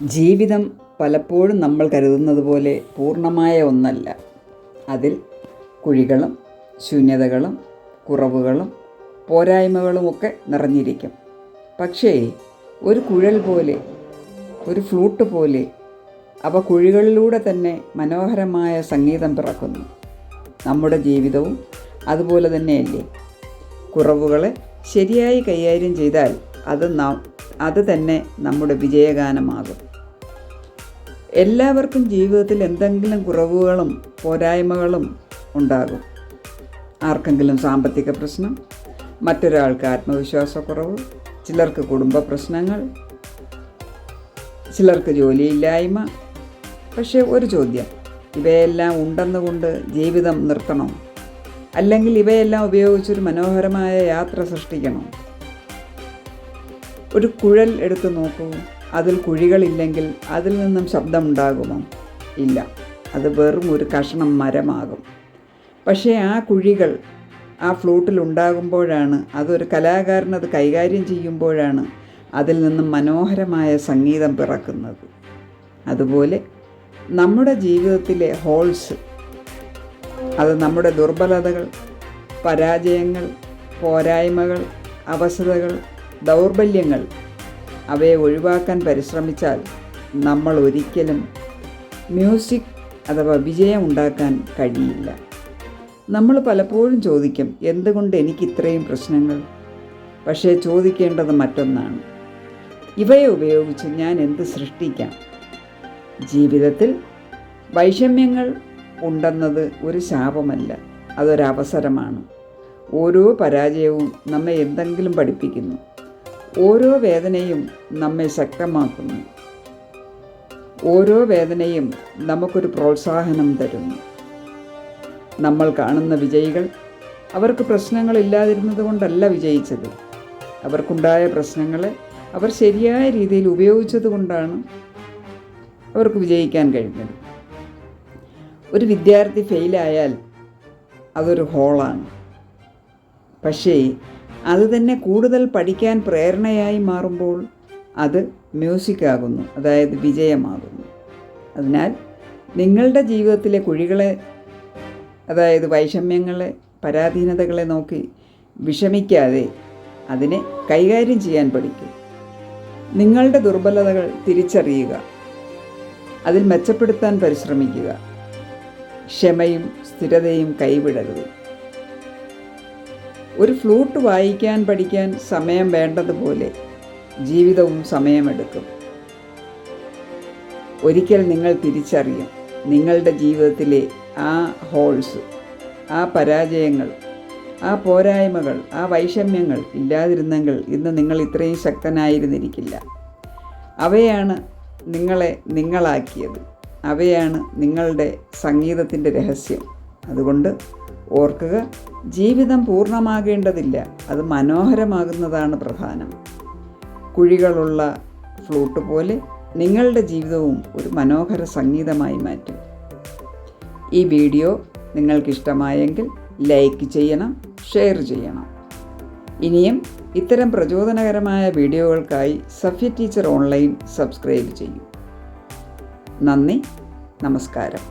ജീവിതം പലപ്പോഴും നമ്മൾ കരുതുന്നത് പോലെ പൂർണ്ണമായ ഒന്നല്ല. അതിൽ കുഴികളും ശൂന്യതകളും കുറവുകളും പോരായ്മകളുമൊക്കെ നിറഞ്ഞിരിക്കും. പക്ഷേ ഒരു കുഴൽ പോലെ, ഒരു ഫ്ലൂട്ട് പോലെ അവ കുഴികളിലൂടെ തന്നെ മനോഹരമായ സംഗീതം പിറക്കുന്നു. നമ്മുടെ ജീവിതവും അതുപോലെ തന്നെയല്ലേ? കുറവുകളെ ശരിയായി കൈകാര്യം ചെയ്താൽ അത് തന്നെ നമ്മുടെ വിജയഗാനമാകും. എല്ലാവർക്കും ജീവിതത്തിൽ എന്തെങ്കിലും കുറവുകളും പോരായ്മകളും ഉണ്ടാകും. ആർക്കെങ്കിലും സാമ്പത്തിക പ്രശ്നം, മറ്റൊരാൾക്ക് ആത്മവിശ്വാസക്കുറവ്, ചിലർക്ക് കുടുംബ പ്രശ്നങ്ങൾ, ചിലർക്ക് ജോലിയില്ലായ്മ. പക്ഷേ ഒരു ചോദ്യം, ഇവയെല്ലാം ഉണ്ടെന്നുകൊണ്ട് ജീവിതം നിർത്തണോ? അല്ലെങ്കിൽ ഇവയെല്ലാം ഉപയോഗിച്ചൊരു മനോഹരമായ യാത്ര സൃഷ്ടിക്കണോ? ഒരു കുഴൽ എടുത്തു നോക്കൂ. അതിൽ കുഴികളില്ലെങ്കിൽ അതിൽ നിന്നും ശബ്ദമുണ്ടാകുമോ? ഇല്ല, അത് വെറും ഒരു കഷണം മരമാകും. പക്ഷേ ആ കുഴികൾ ആ ഫ്ലൂട്ടിലുണ്ടാകുമ്പോഴാണ്, അതൊരു കലാകാരൻ അത് കൈകാര്യം ചെയ്യുമ്പോഴാണ് അതിൽ നിന്നും മനോഹരമായ സംഗീതം പിറക്കുന്നത്. അതുപോലെ നമ്മുടെ ജീവിതത്തിലെ ഹോൾസ്, അത് നമ്മുടെ ദുർബലതകൾ, പരാജയങ്ങൾ, പോരായ്മകൾ, അവശതകൾ, ദൗർബല്യങ്ങൾ, അവയെ ഒഴിവാക്കാൻ പരിശ്രമിച്ചാൽ നമ്മൾ ഒരിക്കലും മ്യൂസിക് അഥവാ വിജയം ഉണ്ടാക്കാൻ കഴിയില്ല. നമ്മൾ പലപ്പോഴും ചോദിക്കും, എന്തുകൊണ്ട് എനിക്ക് ഇത്രയും പ്രശ്നങ്ങൾ? പക്ഷേ ചോദിക്കേണ്ടത് മറ്റൊന്നാണ്, ഇവയെ ഉപയോഗിച്ച് ഞാൻ എന്ത് സൃഷ്ടിക്കാം? ജീവിതത്തിൽ വൈഷമ്യങ്ങൾ ഉണ്ടെന്നത് ഒരു ശാപമല്ല, അതൊരവസരമാണ്. ഓരോ പരാജയവും നമ്മെ എന്തെങ്കിലും പഠിപ്പിക്കുന്നു. ഓരോ വേദനയും നമ്മെ ശക്തമാക്കുന്നു. ഓരോ വേദനയും നമുക്കൊരു പ്രോത്സാഹനം തരുന്നു. നമ്മൾ കാണുന്ന വിജയികൾ അവർക്ക് പ്രശ്നങ്ങളില്ലാതിരുന്നത് കൊണ്ടല്ല വിജയിച്ചത്. അവർക്കുണ്ടായ പ്രശ്നങ്ങളെ അവർ ശരിയായ രീതിയിൽ ഉപയോഗിച്ചത് കൊണ്ടാണ് അവർക്ക് വിജയിക്കാൻ കഴിഞ്ഞത്. ഒരു വിദ്യാർത്ഥി ഫെയിലായാൽ അതൊരു ഹോളാണ്. പക്ഷേ അത് തന്നെ കൂടുതൽ പഠിക്കാൻ പ്രേരണയായി മാറുമ്പോൾ അത് മ്യൂസിക്കാകുന്നു, അതായത് വിജയമാകുന്നു. അതിനാൽ നിങ്ങളുടെ ജീവിതത്തിലെ കുഴികളെ, അതായത് വൈഷമ്യങ്ങളെ, പരാധീനതകളെ നോക്കി വിഷമിക്കാതെ അതിനെ കൈകാര്യം ചെയ്യാൻ പഠിക്കും. നിങ്ങളുടെ ദുർബലതകൾ തിരിച്ചറിയുക, അതിൽ മെച്ചപ്പെടുത്താൻ പരിശ്രമിക്കുക. ക്ഷമയും സ്ഥിരതയും കൈവിടരുത്. ഒരു ഫ്ലൂട്ട് വായിക്കാൻ പഠിക്കാൻ സമയം വേണ്ടതുപോലെ ജീവിതവും സമയമെടുക്കും. ഒരിക്കൽ നിങ്ങൾ തിരിച്ചറിയും, നിങ്ങളുടെ ജീവിതത്തിലെ ആ ഹോൾസ്, ആ പരാജയങ്ങൾ, ആ പോരായ്മകൾ, ആ വൈഷമ്യങ്ങൾ ഇല്ലാതിരുന്നെങ്കിൽ ഇന്ന് നിങ്ങൾ ഇത്രയും ശക്തനായിരുന്നിരിക്കില്ല. അവയാണ് നിങ്ങളെ നിങ്ങളാക്കിയത്. അവയാണ് നിങ്ങളുടെ സംഗീതത്തിൻ്റെ രഹസ്യം. അതുകൊണ്ട് ഓർക്കുക, ജീവിതം പൂർണ്ണമാകേണ്ടതില്ല, അത് മനോഹരമാകുന്നതാണ് പ്രധാനം. കുഴികളുള്ള ഫ്ലൂട്ട് പോലെ നിങ്ങളുടെ ജീവിതവും ഒരു മനോഹര സംഗീതമായി മാറ്റും. ഈ വീഡിയോ നിങ്ങൾക്കിഷ്ടമായെങ്കിൽ ലൈക്ക് ചെയ്യണം, ഷെയർ ചെയ്യണം. ഇനിയും ഇത്തരം പ്രചോദനകരമായ വീഡിയോകൾക്കായി സഫ്യ ടീച്ചർ ഓൺലൈൻ സബ്സ്ക്രൈബ് ചെയ്യൂ. നന്ദി, നമസ്കാരം.